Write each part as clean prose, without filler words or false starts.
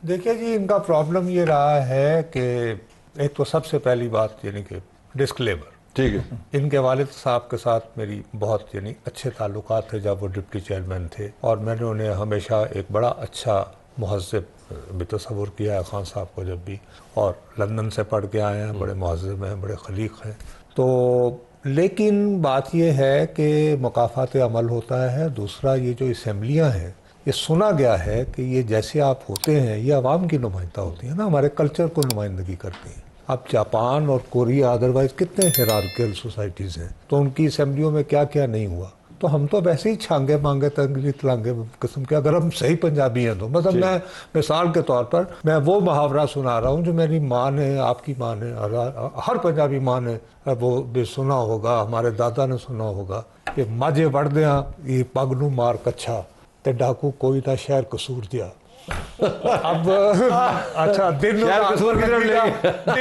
देखिए जी, इनका प्रॉब्लम ये रहा है कि एक तो सबसे पहली बात यानी कि डिस्क्लेमर, ठीक है, इनके वालिद साहब के साथ मेरी बहुत यानी अच्छे ताल्लुकात थे जब वो डिप्टी चेयरमैन थे, और मैंने उन्हें हमेशा एक बड़ा अच्छा महज़्ज़ब भी तस्वुर किया है खान साहब को जब भी, और लंदन से पढ़ के आए हैं, बड़े महज़्ज़ब हैं, बड़े खलीक हैं। तो लेकिन बात यह है कि मुकाफ़ात अमल होता है। दूसरा, ये जो असम्बलियाँ हैं, ये सुना गया है कि ये जैसे आप होते हैं, ये आवाम की नुमाइंदा होती है ना, हमारे कल्चर को नुमाइंदगी करती हैं। अब जापान और कोरिया अदरवाइज कितने हिरार्कियल सोसाइटीज़ हैं, तो उनकी असम्बलियों में क्या क्या नहीं हुआ। तो हम तो वैसे ही छांगे मांगे तंगली तलांगे किस्म के, अगर हम सही पंजाबी हैं तो। मतलब मैं मिसाल के तौर पर मैं वो मुहावरा सुना रहा हूँ जो मेरी माँ ने, आपकी माँ ने, और हर पंजाबी माँ ने वो भी सुना होगा, हमारे दादा ने सुना होगा कि माजे वड़दियाँ ये पग नूं मार कच्छा ते डाकू कोई ना शहर कसूर दिया। अब अच्छा, दिन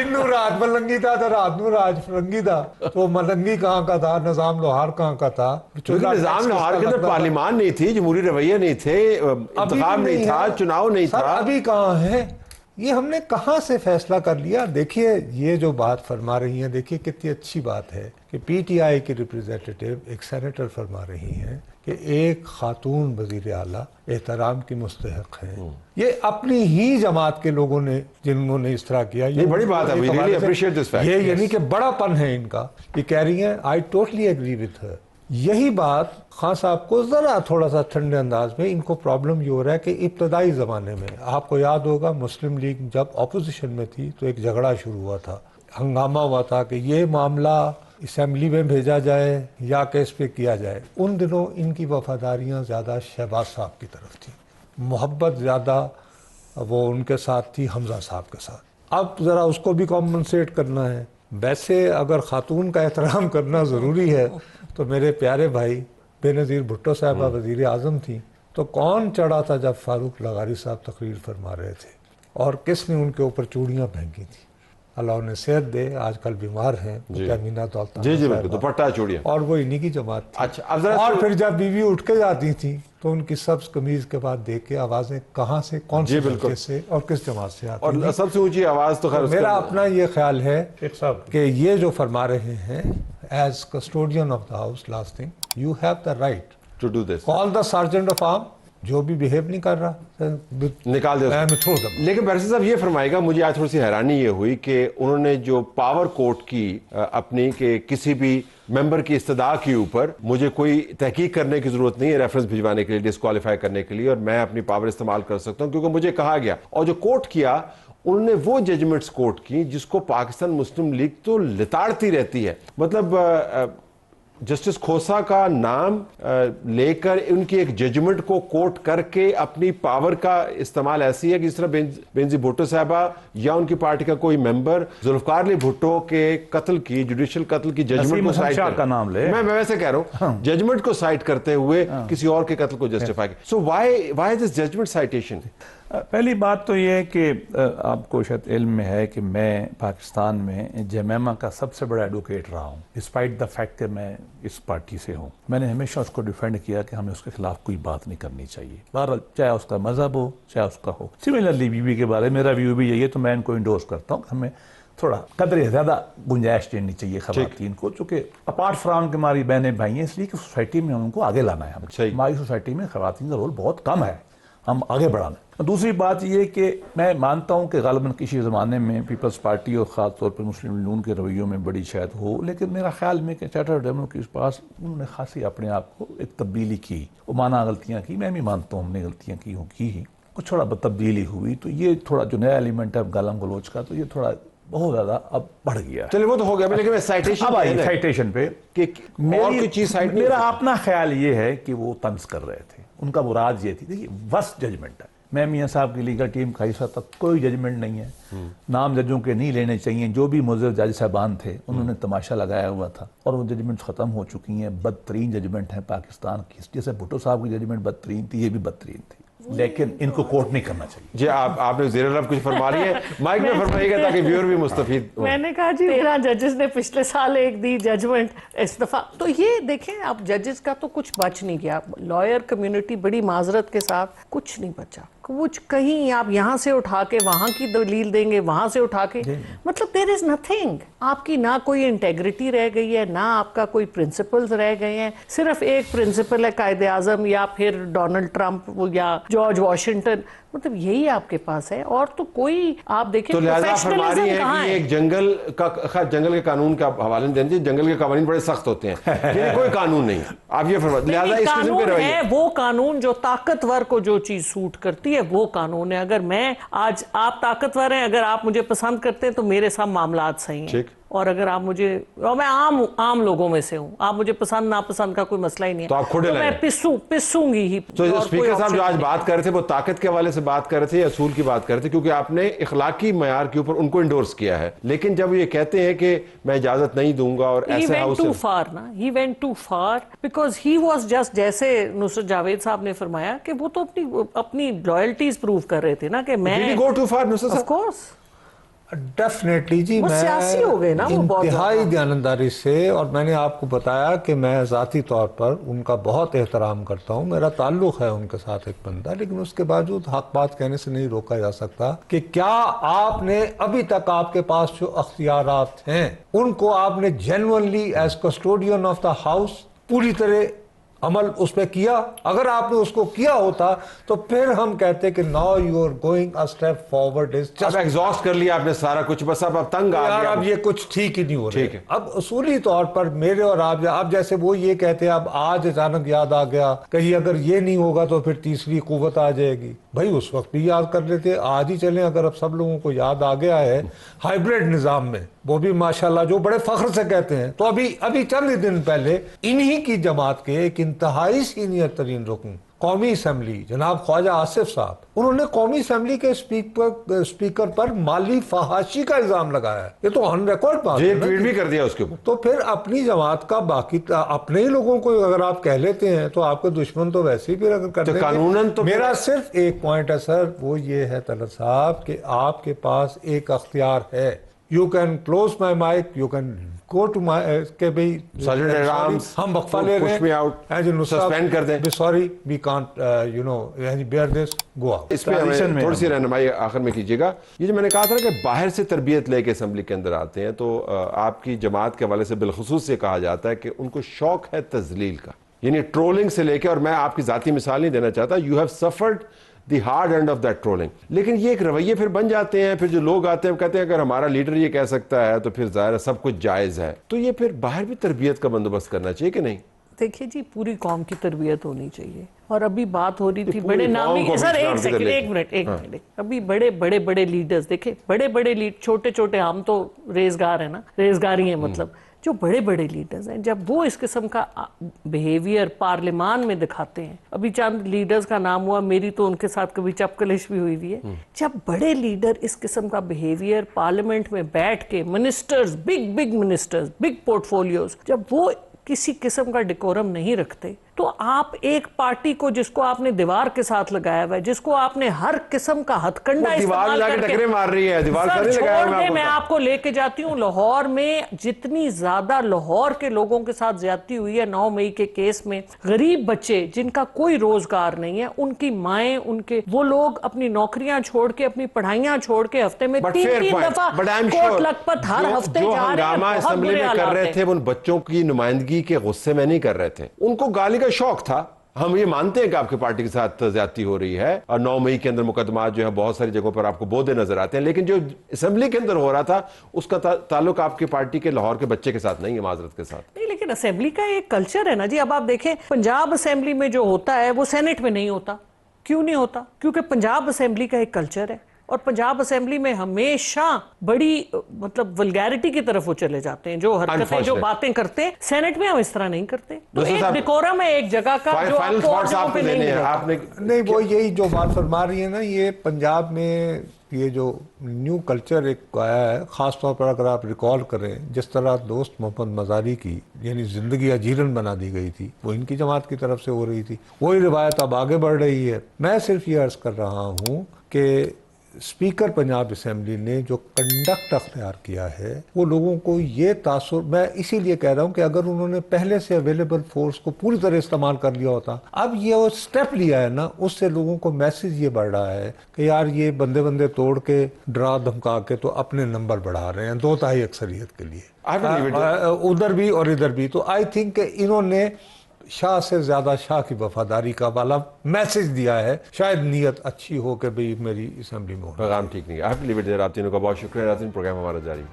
नू रात मलंगी था तो रात नू राज फरंगी था। तो मलंगी कहाँ का था, निजाम लोहार कहाँ का था? निजाम लोहार के अंदर पार्लियामान नहीं थी, जमहूरी रवैया नहीं थे, इंतखाब नहीं था, चुनाव नहीं था। अभी कहाँ है? ये हमने कहाँ से फैसला कर लिया? देखिए, ये जो बात फरमा रही हैं, देखिए कितनी अच्छी बात है कि पीटीआई की रिप्रेजेंटेटिव एक सेनेटर फरमा रही हैं कि एक खातून वजीर आला एहतराम की मुस्तहक है। ये अपनी ही जमात के लोगों ने जिन्होंने इस तरह किया, ये बड़ी बात है। We really appreciate this fact. ये यानी कि बड़ापन है इनका। ये कह रही हैं, I totally agree with her. यही बात खान साहब को जरा थोड़ा सा ठंडे अंदाज में, इनको प्रॉब्लम ये हो रहा है कि इब्तदाई ज़माने में आपको याद होगा, मुस्लिम लीग जब अपोजिशन में थी तो एक झगड़ा शुरू हुआ था, हंगामा हुआ था कि ये मामला असम्बली में भेजा जाए या केस पे किया जाए। उन दिनों इनकी वफादारियाँ ज़्यादा शहबाज साहब की तरफ थी, मोहब्बत ज़्यादा वो उनके साथ थी हमजा साहब के साथ। अब ज़रा उसको भी कॉम्पनसेट करना है। वैसे अगर खातून का एहतराम करना ज़रूरी है तो मेरे प्यारे भाई बेनज़ीर भुट्टो साहबा वज़ीर आज़म थी, तो कौन चढ़ा था जब फारूक लगारी साहब तकरीर फरमा रहे थे, और किसने उनके ऊपर चूड़ियाँ फेंकी थी? अल्लाह उन्हें सेहत दे, आजकल बीमार हैं मीना दौलत जी जी बिल्कुल, दुपट्टा चूड़ियाँ, और वो इन्हीं की जमात थी। अच्छा, और फिर जब बीवी उठ के जाती थी तो उनकी सब्ज कमीज के बाद देख के आवाजें कहाँ से, कौन से हल्के से और किस जमात से आती, और सबसे ऊंची आवाज तो खैर मेरा अपना ये ख्याल है कि ये जो फरमा रहे हैं, as custodian of the house, last thing you have the right to do this, call the sergeant of arm, जो भी बिहेव नहीं कर रहा निकाल दे। लेकिन बैरिस्टर साहब ये फरमाएगा, मुझे आज थोड़ी सी हैरानी ये हुई कि उन्होंने जो पावर कोर्ट की अपनी के किसी भी मेंबर की इस्तदा के ऊपर मुझे कोई तहकीक करने की जरूरत नहीं है रेफरेंस भिजवाने के लिए, डिस्क्वालीफाई करने के लिए, और मैं अपनी पावर इस्तेमाल कर सकता हूं क्योंकि मुझे कहा गया। और जो कोर्ट किया, उन्होंने वो जजमेंट्स कोर्ट की जिसको पाकिस्तान मुस्लिम लीग तो लिताड़ती रहती है। मतलब जस्टिस खोसा का नाम लेकर उनकी एक जजमेंट को कोट करके अपनी पावर का इस्तेमाल ऐसी है कि जिस तरह बेनजीर भुट्टो साहबा या उनकी पार्टी का कोई मेंबर जुल्फकार अली भुट्टो के कत्ल की, जुडिशियल कत्ल की जजमेंट को साइट का नाम ले, मैं वैसे कह रहा हूं, जजमेंट को साइट करते हुए किसी और के कत्ल को justify. So why this judgement citation? पहली बात तो यह है कि आपको शायद इल्म में है कि मैं पाकिस्तान में जमैमा का सबसे बड़ा एडवोकेट रहा हूँ, डिस्पाइट द फैक्ट कि मैं इस पार्टी से हूँ। मैंने हमेशा उसको डिफेंड किया कि हमें उसके खिलाफ कोई बात नहीं करनी चाहिए, बहरहाल चाहे उसका मजहब हो चाहे उसका हो। सिमिलरली बीवी के बारे में मेरा व्यू भी यही है, तो मैं इनको इंडोर्स करता हूँ। हमें थोड़ा कदर ज़्यादा गुंजाइश देनी चाहिए खवातीन को, चूँकि अपार्ट फ्राम के हमारी बहनें भाई हैं, इसलिए कि सोसाइटी में उनको आगे लाना है। हमारी सोसाइटी में खवातीन का रोल बहुत कम है, हम आगे बढ़ाना। दूसरी बात यह कि मैं मानता हूं कि ग़ालिबन किसी ज़माने में पीपल्स पार्टी और ख़ास तौर पर मुस्लिम लीग के रवैयों में बड़ी शायद हो, लेकिन मेरा ख्याल में कि चार्टर डेमो के पास उन्होंने खासी अपने आप को एक तब्दीली की। वो माना गलतियाँ की, मैं भी मानता हूँ हमने गलतियाँ की ही, कुछ थोड़ा तब्दीली हुई, तो ये थोड़ा जो नया एलिमेंट है गालम गलोच का, तो ये थोड़ा बहुत ज़्यादा अब बढ़ गया। चलिए वो तो हो गया, लेकिन मैं साइटेशन पे मेरा अपना ख्याल ये है कि वो तंज कर रहे थे, उनका मुराद ये थी। देखिए वर्स्ट जजमेंट है, मैं मियाँ साहब की लीगल टीम का हिस्सा तक कोई जजमेंट नहीं है, नाम जजों के नहीं लेने चाहिए। जो भी मुज़र जज साहबान थे उन्होंने तमाशा लगाया हुआ था और वो जजमेंट ख़त्म हो चुकी हैं। बदतरीन जजमेंट है पाकिस्तान की, जैसे भुट्टो साहब की जजमेंट बदतरीन थी, ये भी बदतरीन थी, लेकिन इनको कोर्ट नहीं करना चाहिए। जी आपने ज़ेर लफ्ज़ कुछ फरमा रही है, माइक में फरमाइएगा ताकि व्यूअर भी मुस्तफीद हो। मैंने कहा जी 13 जजेस ने पिछले साल एक दी जजमेंट इस्तीफा, तो ये देखें आप जजेस का तो कुछ बच नहीं गया, लॉयर कम्युनिटी बड़ी माजरत के साथ कुछ नहीं बचा। कुछ कहीं आप यहाँ से उठा के वहां की दलील देंगे, वहां से उठा के, मतलब देयर इज नथिंग। आपकी ना कोई इंटेग्रिटी रह गई है, ना आपका कोई प्रिंसिपल्स रह गए हैं। सिर्फ एक प्रिंसिपल है कायदे आजम या फिर डोनाल्ड ट्रंप या जॉर्ज वॉशिंगटन, मतलब यही आपके पास है। और तो कोई आप देखिए तो लिहाजा फरमा रही है कहाँ कि है? एक जंगल के कानून का हवाले देना चाहिए, जंगल के कानून बड़े सख्त होते हैं, ये कोई कानून नहीं। आप ये फरमा, लिहाजा इस किस्म के रवैये, है वो कानून जो ताकतवर को जो चीज सूट करती है वो कानून है। अगर मैं आज, आप ताकतवर हैं, अगर आप मुझे पसंद करते हैं तो मेरे साथ मामलात सही हैं। ठीक। और अगर आप मुझे, और मैं आम लोगों में से हूँ, आप मुझे पसंद नापसंद का कोई मसला ही नहीं है, तो आप खुद मैं पिसूंगी ही। तो स्पीकर साहब जो आज बात कर रहे थे वो ताकत के हवाले से बात कर रहे थे या असूल की बात कर रहे थे, क्योंकि आपने इखलाकी मयार के ऊपर उनको इंडोर्स किया है। लेकिन जब ये कहते हैं कि मैं इजाजत नहीं दूंगा और ऐसे हाउस टू फार ना, he went too far because he was just, जैसे नुसरत जावेद साहब ने फरमाया कि वो तो अपनी लॉयल्टीज प्रूव कर रहे थे ना कि मैं go too far Nusrat of साहब। कोर्स डेफिनेटली जी, वो सियासी हो गए ना, वो बहुत इंतहाई ज्यादा। दयानतदारी से। और मैंने आपको बताया कि मैं ज़ाती तौर पर उनका बहुत एहतराम करता हूँ, मेरा ताल्लुक़ है उनके साथ एक बंदा, लेकिन उसके बावजूद हक बात कहने से नहीं रोका जा सकता कि क्या आपने अभी तक आपके पास जो अख्तियारात हैं उनको आपने genuinely as custodian of the house पूरी तरह अमल उस पर किया? अगर आपने उसको किया होता तो फिर हम कहते कि now you are going a step forward. इज अब एग्जॉस्ट कर लिया आपने सारा कुछ, बस अब तंग आ यार गया। अब ये कुछ ठीक ही नहीं हो रहा ठीक है। अब उसूली तौर पर मेरे और आप जैसे वो ये कहते हैं अब आज अचानक याद आ गया, कहीं अगर ये नहीं होगा तो फिर तीसरी कुव्वत आ जाएगी। भाई उस वक्त भी याद कर लेते, आज ही चलें। अगर अब सब लोगों को याद आ गया है हाइब्रिड निजाम में, वो भी माशाल्लाह जो बड़े फख्र से कहते हैं, तो अभी चंद दिन पहले इन्हीं की जमात के एक इंतहाई सीनियर तरीन रुकन कौमी असम्बली जनाब ख्वाजा आसिफ साहब, उन्होंने कौमी असम्बली के स्पीकर पर माली फहाशी का इल्जाम लगाया है। ये तो ऑन रिकॉर्ड बात है, ट्वीट भी कर दिया उसके ऊपर। तो फिर अपनी जमात का बाकी अपने ही लोगों को अगर आप कह लेते हैं तो आपके दुश्मन तो वैसे ही फिर अगर कर देंगे। कानूनन तो मेरा सिर्फ एक पॉइंट है सर, वो ये है तलत साहब कि आपके पास एक अख्तियार है, you can close my mic, you can go to my के भाई हम वक्फा ले रहे हैं, सस्पेंड कर दें, sorry we can't you know bear this, go out. इस पे हमें थोड़ी सी रहनुमाई आखिर में कीजिएगा। ये जो मैंने कहा था कि बाहर से तरबियत लेके असेंबली के अंदर आते हैं, तो आपकी जमात के हवाले से बिलखुसूस ये कहा जाता है कि उनको शौक है तजलील का, यानी ट्रोलिंग से लेके, और मैं आपकी जाती मिसाल नहीं देना चाहता, you have suffered the hard end of that trolling. लेकिन ये एक रवैये फिर बन जाते हैं, फिर जो लोग आते हैं कहते हैं अगर हमारा लीडर ये कह सकता है तो फिर जाहिर है सब कुछ जायज़ है। तो ये फिर बाहर भी तरबियत का बंदोबस्त करना चाहिए कि नहीं? देखिए जी, पूरी कौम की तरबियत होनी चाहिए। और अभी बात हो रही थी बड़े नामी, सर एक सेकंड, एक मिनट, अभी बड़े लीडर्स देखे, बड़े लीड, छोटे हम तो रेजगार है ना, रेजगारी है, मतलब जो बड़े लीडर्स हैं, जब वो इस किस्म का बिहेवियर पार्लियामान में दिखाते हैं, अभी चंद लीडर्स का नाम हुआ, मेरी तो उनके साथ कभी चपकलिश भी हुई है, जब बड़े लीडर इस किस्म का बिहेवियर पार्लियामेंट में बैठ के, ministers, big ministers, big portfolios, जब वो किसी किस्म का डिकोरम नहीं रखते, तो आप एक पार्टी को जिसको आपने दीवार के साथ लगाया हुआ है, जिसको आपने हर किस्म का हथकंडा इस्तेमाल करके टकरे मार रही है, दीवार सर, नहीं लगाया छोड़ दे, मैं आपको लेके जाती हूँ लाहौर में, जितनी ज्यादा लाहौर के लोगों के साथ ज्यादती हुई है 9 मई के केस में, गरीब बच्चे जिनका कोई रोजगार नहीं है, उनकी माएं, उनके वो लोग अपनी नौकरियां छोड़ के, अपनी पढ़ाइयां छोड़ के हफ्ते में 3 दफा कोट लखपत हर हफ्ते जा रहे हैं। बहुत बुरे कर रहे थे, उन बच्चों की नुमाइंदगी के गुस्से में नहीं कर रहे थे, उनको गाली का शौक था। हम ये मानते हैं कि आपकी पार्टी के साथ ज्यादती हो रही है और 9 मई के अंदर मुकदमा जो है बहुत सारी जगहों पर आपको बोधे नजर आते हैं, लेकिन जो असेंबली के अंदर हो रहा था उसका ताल्लुक आपकी पार्टी के लाहौर के बच्चे के साथ नहीं है, माजरत के साथ नहीं। लेकिन असेंबली का एक कल्चर है ना जी। अब आप देखें, पंजाब असेंबली में जो होता है वो सेनेट में नहीं होता। क्यों नहीं होता? क्योंकि पंजाब असेंबली का एक कल्चर है, और पंजाब असेंबली में हमेशा बड़ी मतलब वल्गैरिटी की तरफ वो चले जाते हैं, जो हरकतें, जो बातें करते हैं। सेनेट में हम इस तरह नहीं करते। तो एक डिकोरम है एक जगह का, जो आपको और जगहों पे नहीं मिलेगा। आपने नहीं, वो यही जो बात फरमा रही है ना, ये पंजाब में ये जो न्यू कल्चर एक आया है, ख़ास तौर पर अगर आप रिकॉल करें, जिस तरह दोस्त मोहम्मद मज़ारी की यानी ज़िंदगी अजीरन बना दी गई थी, वो इनकी जमात की तरफ से हो रही थी, वही रिवायत अब आगे बढ़ रही है। मैं सिर्फ ये अर्ज़ कर रहा हूँ कि स्पीकर पंजाब असेंबली ने जो कंडक्ट अख्तियार किया है वो लोगों को ये तासुर, मैं इसीलिए कह रहा हूँ कि अगर उन्होंने पहले से अवेलेबल फोर्स को पूरी तरह इस्तेमाल कर लिया होता, अब ये वो स्टेप लिया है ना, उससे लोगों को मैसेज ये बढ़ रहा है कि यार ये बंदे बंदे तोड़ के डरा धमका के तो अपने नंबर बढ़ा रहे हैं 2/3 अक्सरियत के लिए, उधर भी और इधर भी। तो आई थिंक इन्होंने शाह से ज्यादा शाह की वफादारी का वाला मैसेज दिया है। शायद नीयत अच्छी हो कि भाई मेरी असेंबली में पैगाम ठीक नहीं है। आप तीनों का बहुत शुक्रिया। प्रोग्राम हमारा जारी।